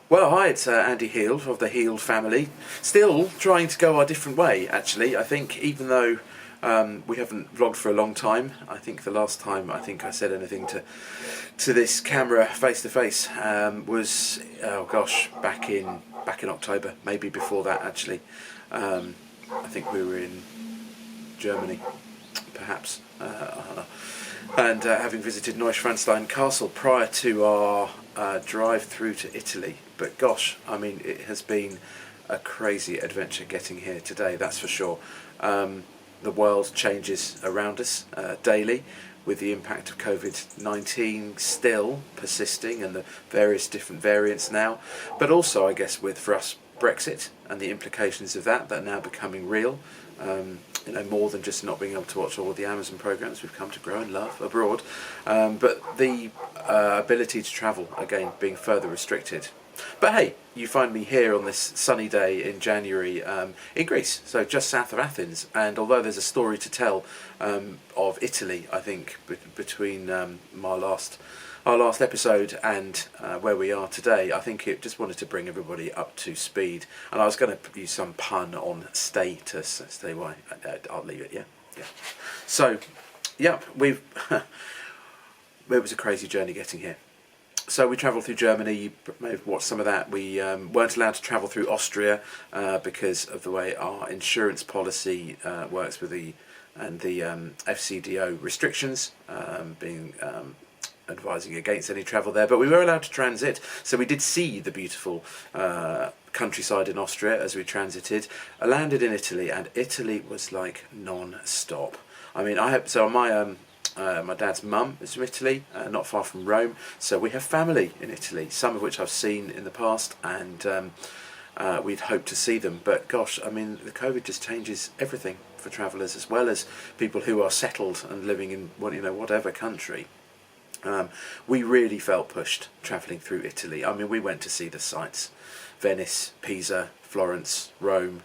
Well, hi, it's Andy Heald of the Heald family. Still trying to go our different way, actually. I think even though we haven't vlogged for a long time, I think the last time I said anything to this camera face to face was, oh gosh, back in October, maybe before that actually. I think we were in Germany, perhaps, and having visited Neuschwanstein Castle prior to our drive through to Italy. But gosh, I mean, it has been a crazy adventure getting here today, that's for sure. The world changes around us daily, with the impact of COVID-19 still persisting and the various different variants now, but also, I guess, for us, Brexit and the implications of that are now becoming real. More than just not being able to watch all of the Amazon programs we've come to grow and love abroad, but the ability to travel again being further restricted. But hey, you find me here on this sunny day in January in Greece, so just south of Athens. And although there's a story to tell of Italy, I think between our last episode and where we are today, I think it just wanted to bring everybody up to speed. And I was going to use some pun on status. Stay why? I'll leave it. Yeah. So, yeah, it was a crazy journey getting here. So we travelled through Germany. You may have watched some of that. We weren't allowed to travel through Austria because of the way our insurance policy works with the FCDO restrictions, being advising against any travel there. But we were allowed to transit, so we did see the beautiful countryside in Austria as we transited. I landed in Italy, and Italy was like non-stop. I mean, my dad's mum is from Italy, not far from Rome, so we have family in Italy, some of which I've seen in the past, and we'd hoped to see them. But gosh, I mean, the COVID just changes everything for travellers, as well as people who are settled and living in whatever country. We really felt pushed travelling through Italy. I mean, we went to see the sights: Venice, Pisa, Florence, Rome.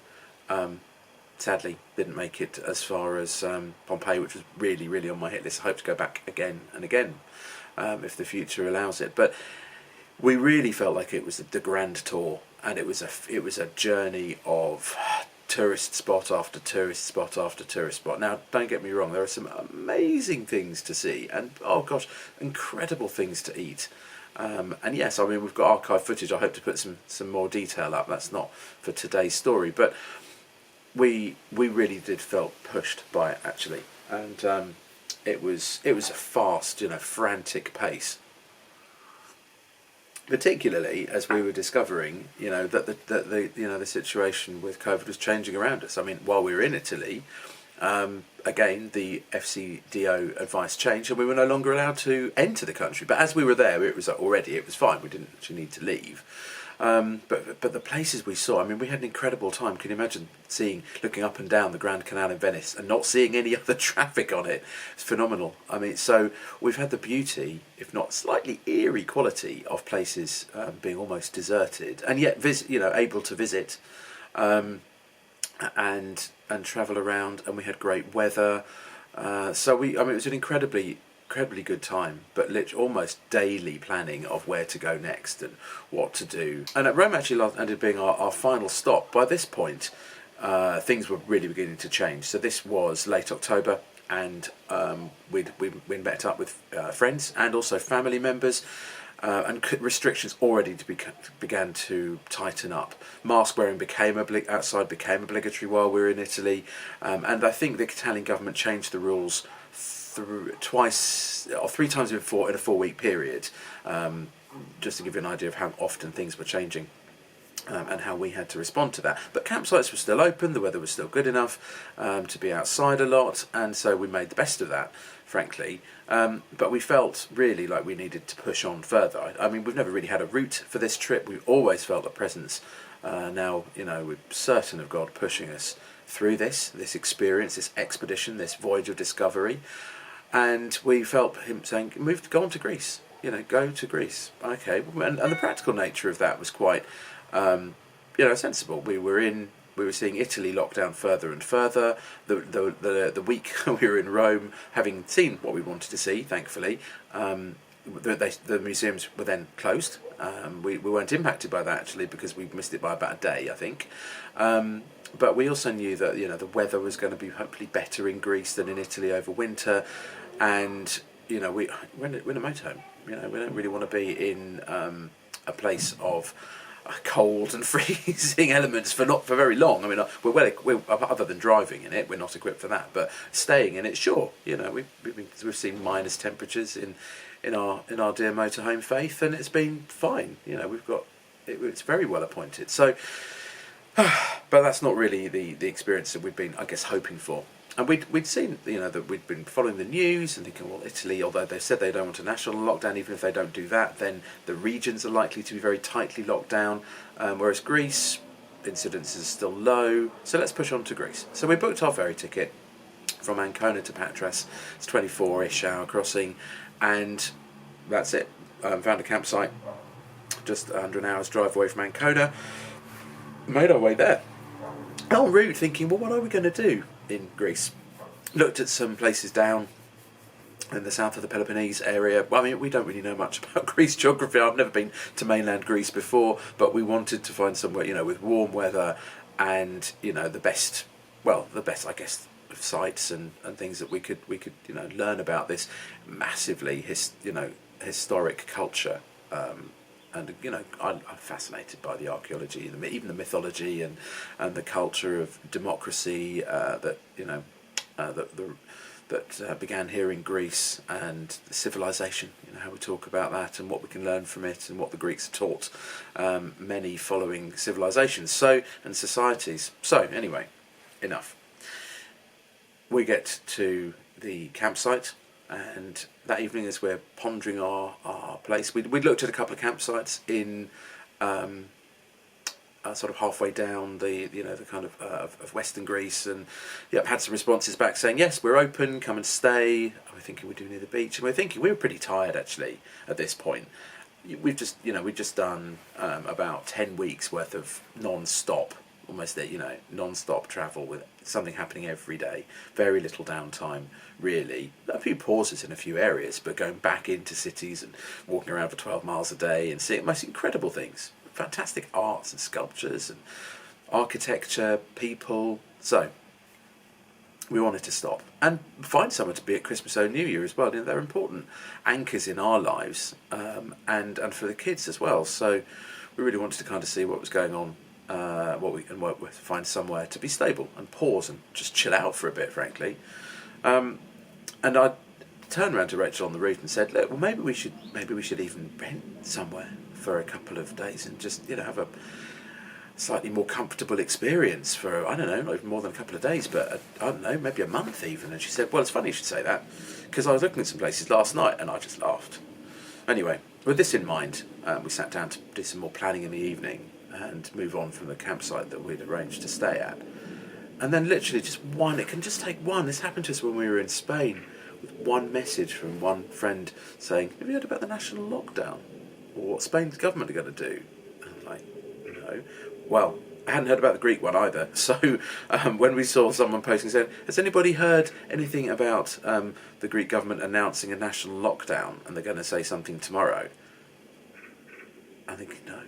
Sadly, didn't make it as far as Pompeii, which was really, really on my hit list. I hope to go back again and again if the future allows it. But we really felt like it was the grand tour, and it was a journey of tourist spot after tourist spot after tourist spot. Now, don't get me wrong, there are some amazing things to see, and oh gosh, incredible things to eat. And yes, I mean, we've got archive footage. I hope to put some more detail up. That's not for today's story, but we really did felt pushed by it actually, and it was a fast, frantic pace. Particularly as we were discovering, that the situation with COVID was changing around us. I mean, while we were in Italy, again the FCDO advice changed, and we were no longer allowed to enter the country. But as we were there, it was fine. We didn't actually need to leave. But the places we saw, I mean, we had an incredible time. Can you imagine looking up and down the Grand Canal in Venice and not seeing any other traffic on it? It's phenomenal. I mean, so we've had the beauty, if not slightly eerie quality, of places being almost deserted, and yet able to visit and travel around. And we had great weather. It was an incredibly good time, but almost daily planning of where to go next and what to do. And at Rome actually ended up being our final stop. By this point, things were really beginning to change. So this was late October, and we met up with friends and also family members, and restrictions already began to tighten up. Mask wearing outside became obligatory while we were in Italy, and I think the Italian government changed the rules twice or three times in a 4-week period, just to give you an idea of how often things were changing, and how we had to respond to that. But campsites were still open, the weather was still good enough to be outside a lot, and so we made the best of that, frankly. But we felt really like we needed to push on further. I mean, we've never really had a route for this trip. We've always felt a presence. Now, we're certain of God pushing us through this experience, this expedition, this voyage of discovery. And we felt him saying, go on to Greece, go to Greece. Okay, and the practical nature of that was quite, sensible. We were seeing Italy lock down further and further. The week we were in Rome, having seen what we wanted to see, thankfully, the museums were then closed, We weren't impacted by that actually because we missed it by about a day, I think. But we also knew that the weather was going to be hopefully better in Greece than in Italy over winter, and we're in a motorhome. We don't really want to be in a place of cold and freezing elements for very long. I mean, we're other than driving in it, we're not equipped for that. But staying in it, sure. We've seen minus temperatures in our dear motorhome Faith, and it's been fine. It's very well appointed. So, but that's not really the experience that we've been, I guess, hoping for. And we'd seen, that we'd been following the news and thinking, well, Italy, although they've said they don't want a national lockdown, even if they don't do that, then the regions are likely to be very tightly locked down, whereas Greece, incidence is still low, so let's push on to Greece. So we booked our ferry ticket from Ancona to Patras. It's 24-ish hour crossing, and that's it. Found a campsite just under an hour's drive away from Ancona, made our way there. En route, thinking, well, what are we going to do in Greece? Looked at some places down in the south of the Peloponnese area. Well, I mean, we don't really know much about Greece geography. I've never been to mainland Greece before, but we wanted to find somewhere, with warm weather and, the best, I guess, of sites and things that we could learn about this massively historic culture. And I'm fascinated by the archaeology, even the mythology and the culture of democracy that began here in Greece, and the civilization. How we talk about that and what we can learn from it, and what the Greeks taught many following civilizations and societies. So anyway, enough. We get to the campsite. And that evening, as we're pondering our place, we'd looked at a couple of campsites in sort of halfway down the kind of Western Greece, and had some responses back saying yes, we're open, come and stay. We're thinking we're doing near the beach, and we were pretty tired actually at this point. We've just done about 10 weeks worth of non-stop. Almost non-stop travel with something happening every day, very little downtime really, a few pauses in a few areas, but going back into cities and walking around for 12 miles a day and seeing the most incredible things, fantastic arts and sculptures and architecture, people. So we wanted to stop and find somewhere to be at Christmas or New Year as well. They're important anchors in our lives, and for the kids as well. So we really wanted to kind of see what was going on, find somewhere to be stable and pause and just chill out for a bit, frankly. And I turned around to Rachel on the roof and said, "Look, well, maybe we should even rent somewhere for a couple of days and just have a slightly more comfortable experience for, I don't know, not even more than a couple of days, but I don't know, maybe a month even." And she said, "Well, it's funny you should say that, because I was looking at some places last night," and I just laughed. Anyway, with this in mind, we sat down to do some more planning in the evening and move on from the campsite that we'd arranged to stay at. And then literally just one, it can just take one. This happened to us when we were in Spain, with one message from one friend saying, "Have you heard about the national lockdown? Or what Spain's government are going to do?" And I'm like, no. Well, I hadn't heard about the Greek one either. So when we saw someone posting saying, "Has anybody heard anything about the Greek government announcing a national lockdown and they're going to say something tomorrow?" I think, no.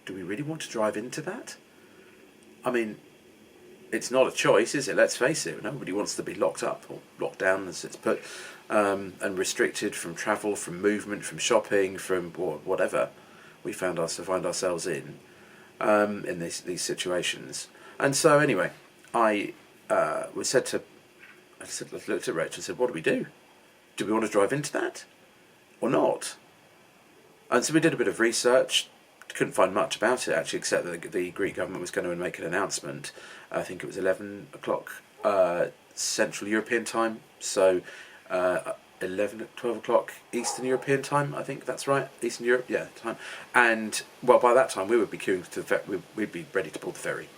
Do we really want to drive into that? I mean, it's not a choice, is it? Let's face it. Nobody wants to be locked up or locked down, as it's put, and restricted from travel, from movement, from shopping, from whatever we find ourselves in these situations. And so anyway, I looked at Rachel and said, "What do we do? Do we want to drive into that or not?" And so we did a bit of research. Couldn't find much about it actually, except that the Greek government was going to make an announcement. I think it was 11 o'clock Central European time, so 12 o'clock Eastern European time. I think that's right, Eastern Europe, time. And well, by that time we would be queuing to we'd be ready to pull the ferry.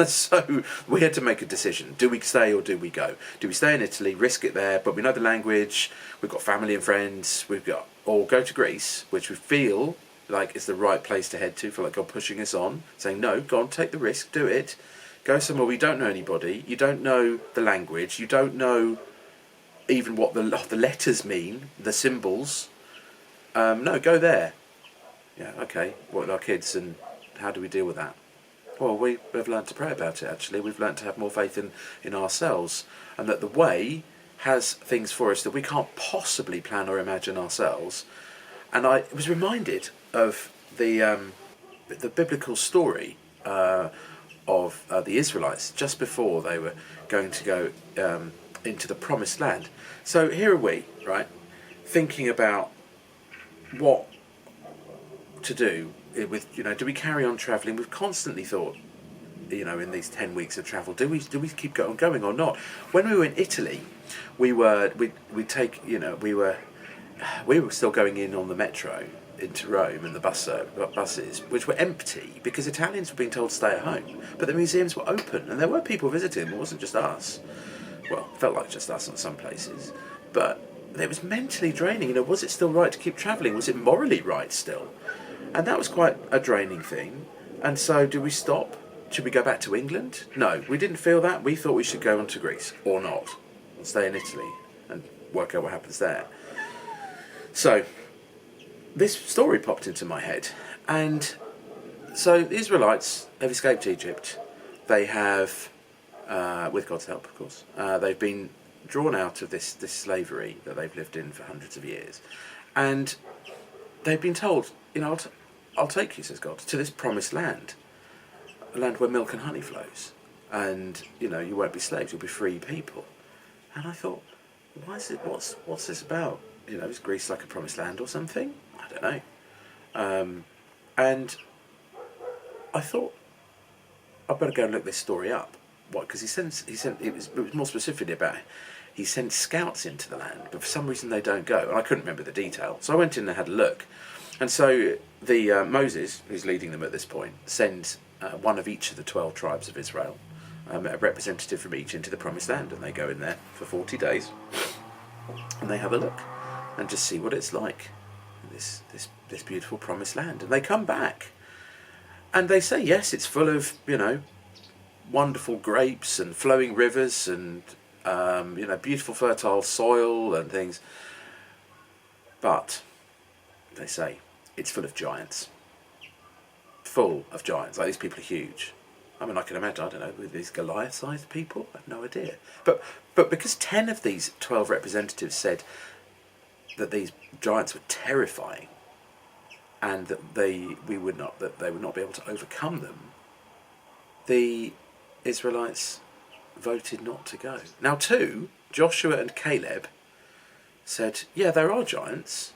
So we had to make a decision: do we stay or do we go? Do we stay in Italy, risk it there, but we know the language, we've got family and friends, or go to Greece, which we feel like it's the right place to head to, feel like God pushing us on, saying, "No, go on, take the risk, do it. Go somewhere we don't know anybody, you don't know the language, you don't know even what the letters mean, the symbols, No, go there. Yeah, okay. What with our kids, and how do we deal with that? Well, we've learned to pray about it, actually. We've learned to have more faith in ourselves, and that the way has things for us that we can't possibly plan or imagine ourselves. And I was reminded of the biblical story of the Israelites just before they were going to go into the promised land. So here are we, right, thinking about what to do with, do we carry on travelling? We've constantly thought, in these 10 weeks of travel, do we keep going or not? When we were in Italy, we were still going in on the metro into Rome, and the buses, which were empty because Italians were being told to stay at home, but the museums were open and there were people visiting. It wasn't just us. Well, it felt like just us in some places, but it was mentally draining. Was it still right to keep travelling? Was it morally right still? And that was quite a draining thing. And so, do we stop? Should we go back to England? No, we didn't feel that. We thought we should go on to Greece, or not, and stay in Italy and work out what happens there. So, this story popped into my head, and so the Israelites have escaped Egypt. They have, with God's help, of course, they've been drawn out of this slavery that they've lived in for hundreds of years, and they've been told, I'll take you, says God, to this promised land, a land where milk and honey flows, and you won't be slaves, you'll be free people. And I thought, why is it? What's this about? Is Greece like a promised land or something? I don't know. And I thought I'd better go and look this story up. What? Because he sent. It was more specifically about he sent scouts into the land, but for some reason they don't go, and I couldn't remember the detail. So I went in and had a look, and so the Moses, who's leading them at this point, sends one of each of the 12 tribes of Israel, a representative from each, into the promised land, and they go in there for 40 days, and they have a look and just see what it's like, this beautiful promised land. And they come back and they say, yes, it's full of wonderful grapes and flowing rivers and beautiful fertile soil and things, but they say it's full of giants. Like, these people are huge. I mean, I can imagine, I don't know, with these Goliath-sized people, I have no idea. But because 10 of these 12 representatives said that these giants were terrifying, and that they would not be able to overcome them, the Israelites voted not to go. Now, Joshua and Caleb said, yeah, there are giants,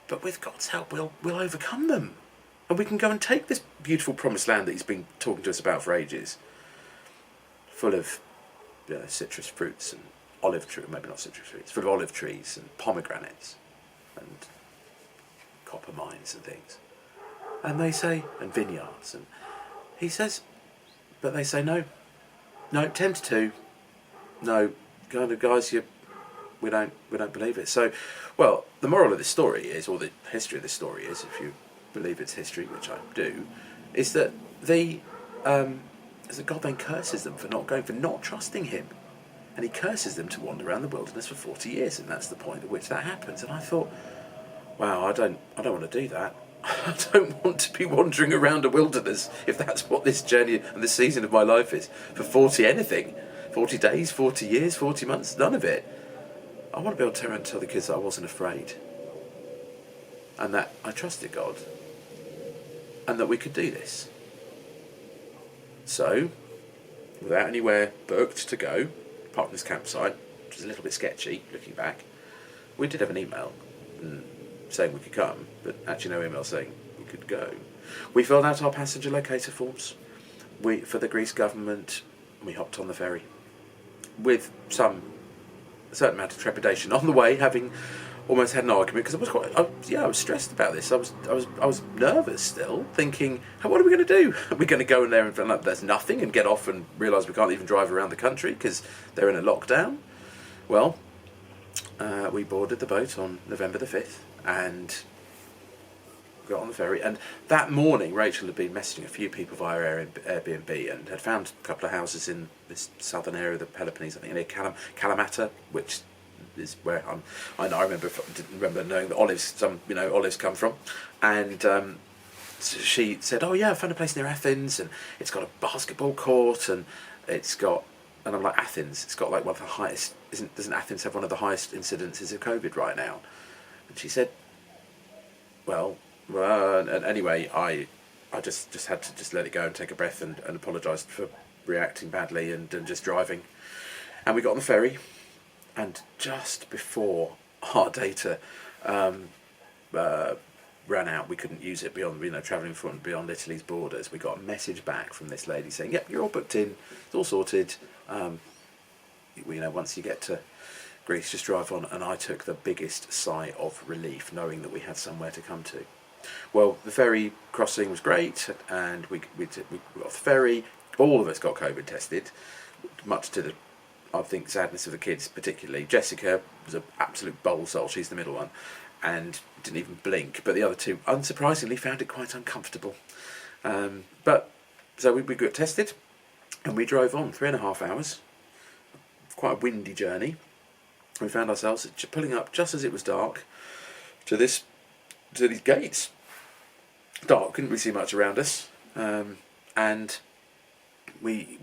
but with God's help we'll overcome them, and we can go and take this beautiful promised land that he's been talking to us about for ages, full of citrus fruits and olive trees, maybe not citrus fruits, full of olive trees and pomegranates and copper mines and things. And they say, and vineyards, and he says, but they say no, 10 to 2, no, kind of guys, we don't believe it. So, well, the moral of this story is, or the history of this story is, if you believe it's history, which I do, is that God then curses them for not going, for not trusting him, and he curses them to wander around the wilderness for 40 years, and that's the point at which that happens. And I thought, wow, I don't want to do that. I don't want to be wandering around a wilderness if that's what this journey and this season of my life is for 40 days, 40 years, 40 months, none of it. I want to be able to turn around and tell the kids that I wasn't afraid, and that I trusted God, and that we could do this. So, without anywhere booked to go, apart from this campsite, which is a little bit sketchy looking back, we did have an email saying we could come, but actually no email saying we could go. We filled out our passenger locator forms for the Greece government, and we hopped on the ferry with a certain amount of trepidation on the way, having almost had an argument, because I was stressed about this. I was nervous still, thinking, what are we going to do? Are we going to go in there and feel like there's nothing and get off and realise we can't even drive around the country because they're in a lockdown? Well, we boarded the boat on November the 5th and got on the ferry. And that morning, Rachel had been messaging a few people via Airbnb and had found a couple of houses in this southern area of the Peloponnese, I think near Kalamata, which is where I didn't remember knowing that olives come from, and so she said, "Oh yeah, I found a place near Athens, and it's got a basketball court, and it's got." And I'm like, Athens, it's got like one of the highest. Doesn't Athens have one of the highest incidences of COVID right now? And she said, "Well, and anyway, I just had to just let it go and take a breath and apologised for reacting badly and just driving." And we got on the ferry, and just before our data ran out, we couldn't use it beyond, travelling from beyond Italy's borders. We got a message back from this lady saying, "Yep, you're all booked in, it's all sorted. Once you get to Greece, just drive on." And I took the biggest sigh of relief, knowing that we had somewhere to come to. Well, the ferry crossing was great, and we got the ferry. All of us got COVID tested, much to the, I think, sadness of the kids particularly. Jessica was an absolute bowl soul, she's the middle one, and didn't even blink. But the other two, unsurprisingly, found it quite uncomfortable. So we got tested, and we drove on 3.5 hours. Quite a windy journey. We found ourselves pulling up just as it was dark to these gates. Dark, couldn't really see much around us, and we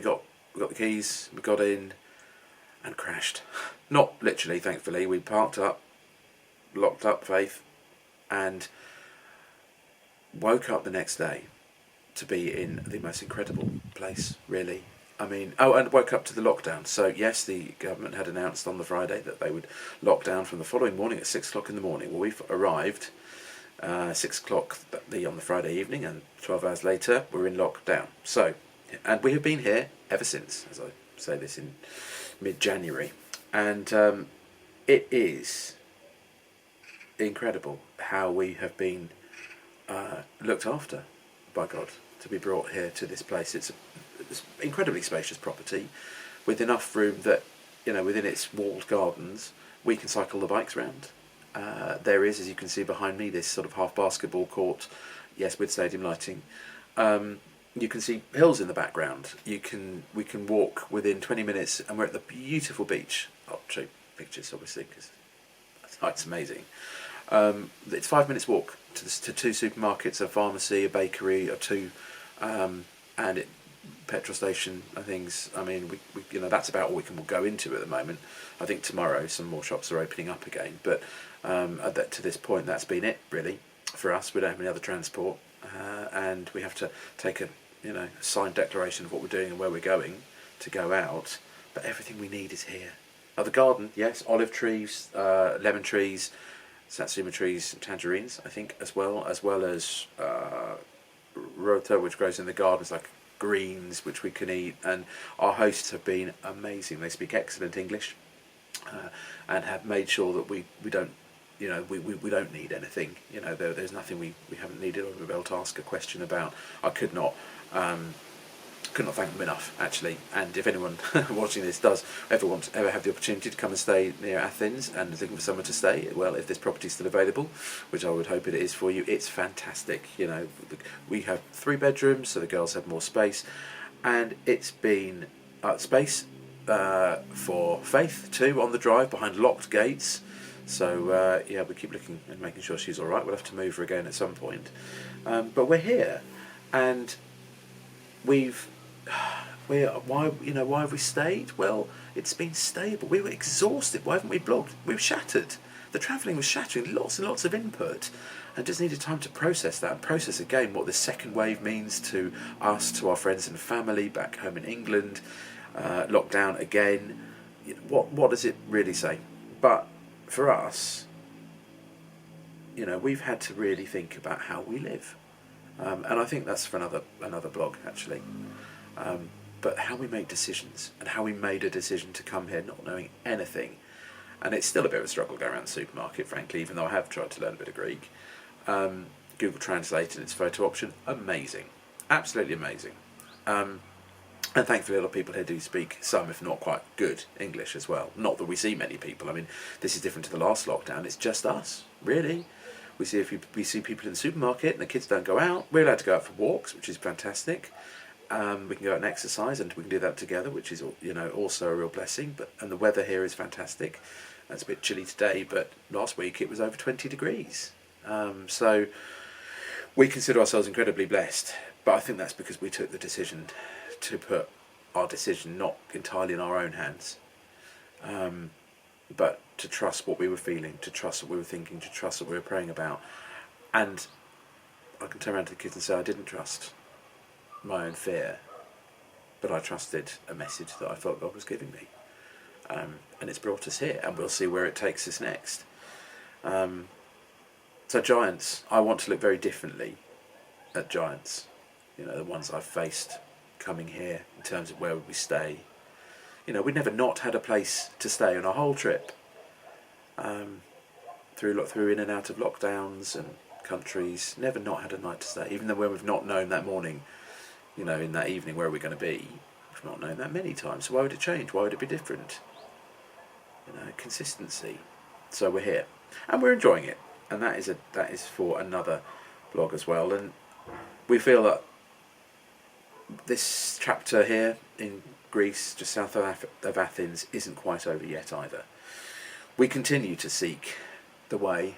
got the keys. We got in and crashed. Not literally, thankfully. We parked up, locked up Faith, and woke up the next day to be in the most incredible place, really. I mean, and woke up to the lockdown. So yes, the government had announced on the Friday that they would lock down from the following morning at 6 o'clock in the morning. Well, we've arrived 6 o'clock on the Friday evening, and 12 hours later we're in lockdown. So, and we have been here ever since, as I say this in mid-January, and it is incredible how we have been looked after by God to be brought here to this place. It's incredibly spacious property with enough room that, within its walled gardens, we can cycle the bikes round. There is, as you can see behind me, this sort of half basketball court, yes, with stadium lighting. You can see hills in the background. We can walk within 20 minutes, and we're at the beautiful beach. I'll show you pictures, obviously, because it's amazing. It's 5 minutes walk to two supermarkets, a pharmacy, a bakery, or two, and petrol station and things. I mean, we that's about all we can go into at the moment. I think tomorrow some more shops are opening up again, but to this point, that's been it really for us. We don't have any other transport, and we have to take a signed declaration of what we're doing and where we're going to go out. But everything we need is here. The garden, yes, olive trees, lemon trees, satsuma trees, and tangerines, I think, as well as rota, which grows in the gardens, like greens, which we can eat. And our hosts have been amazing. They speak excellent English, and have made sure that we don't we don't need anything. There's nothing we haven't needed or we'll be able to ask a question about. I could not thank them enough, actually. And if anyone watching this does ever have the opportunity to come and stay near Athens and is looking for somewhere to stay, well, if this property is still available, which I would hope it is for you, it's fantastic. We have 3 bedrooms, so the girls have more space, and it's been space for Faith too on the drive behind locked gates. So we keep looking and making sure she's all right. We'll have to move her again at some point, but we're here, and why have we stayed? Well, it's been stable. We were exhausted. Why haven't we blogged? We were shattered. The travelling was shattering. Lots and lots of input, and just needed time to process that and process again what this second wave means to us, to our friends and family back home in England. Lockdown again. What does it really say? But for us, we've had to really think about how we live, and I think that's for another blog, actually. But how we make decisions, and how we made a decision to come here not knowing anything. And it's still a bit of a struggle going around the supermarket, frankly, even though I have tried to learn a bit of Greek. Google Translate and its photo option, amazing. Absolutely amazing. And thankfully a lot of people here do speak some, if not quite good, English as well. Not that we see many people. I mean, this is different to the last lockdown. It's just us, really. We see people in the supermarket and the kids don't go out. We're allowed to go out for walks, which is fantastic. We can go out and exercise, and we can do that together, which is also a real blessing. And the weather here is fantastic. It's a bit chilly today, but last week it was over 20 degrees. So we consider ourselves incredibly blessed. But I think that's because we took the decision to put our decision not entirely in our own hands, but to trust what we were feeling, to trust what we were thinking, to trust what we were praying about. And I can turn around to the kids and say I didn't trust my own fear, but I trusted a message that I felt God was giving me. And it's brought us here, and we'll see where it takes us next. So giants, I want to look very differently at giants. The ones I've faced coming here in terms of where would we stay. We'd never not had a place to stay on our whole trip. Through in and out of lockdowns and countries, never not had a night to stay. Even though when we've not known that morning, in that evening where we're going to be, we've not known that many times. So why would it change? Why would it be different? Consistency. So we're here, and we're enjoying it, and that is for another blog as well. And we feel that this chapter here in Greece, just south of Athens, isn't quite over yet either. We continue to seek the way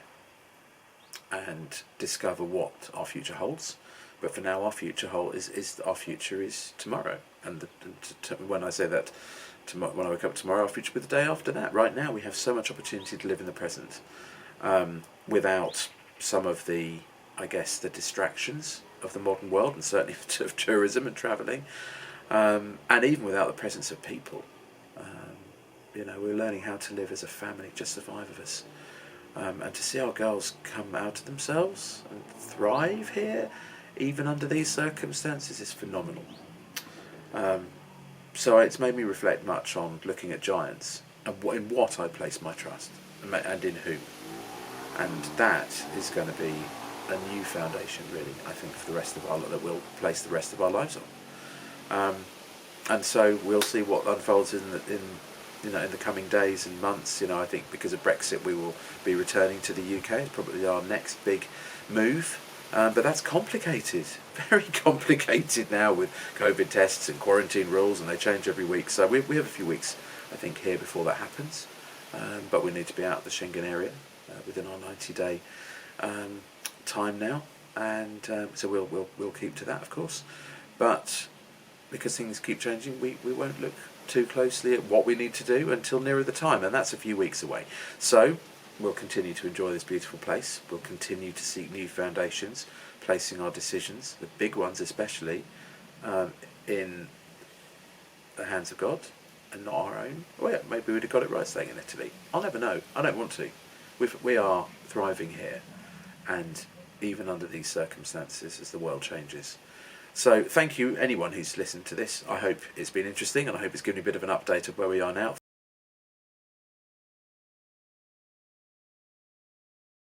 and discover what our future holds. But for now, our future is tomorrow. And when I say that, when I wake up tomorrow, our future will be the day after that. Right now, we have so much opportunity to live in the present, without some of the distractions of the modern world, and certainly of tourism and travelling, and even without the presence of people. We're learning how to live as a family, just the 5 of us, and to see our girls come out of themselves and thrive here, even under these circumstances, is phenomenal. So it's made me reflect much on looking at giants and in what I place my trust, and in whom. And that is going to be a new foundation, really, I think, for the rest of that we'll place the rest of our lives on. And so we'll see what unfolds in the coming days and months. I think because of Brexit, we will be returning to the UK. It's probably our next big move. But that's complicated, very complicated now, with COVID tests and quarantine rules, and they change every week. So we have a few weeks, I think, here before that happens. But we need to be out of the Schengen area within our 90-day time now, and so we'll keep to that, of course. But because things keep changing, we won't look too closely at what we need to do until nearer the time, and that's a few weeks away. So we'll continue to enjoy this beautiful place. We'll continue to seek new foundations, placing our decisions, the big ones especially, in the hands of God and not our own. Well, yeah, maybe we'd have got it right staying in Italy. I'll never know. I don't want to. We are thriving here, and even under these circumstances, as the world changes. So thank you, anyone who's listened to this. I hope it's been interesting, and I hope it's given you a bit of an update of where we are now.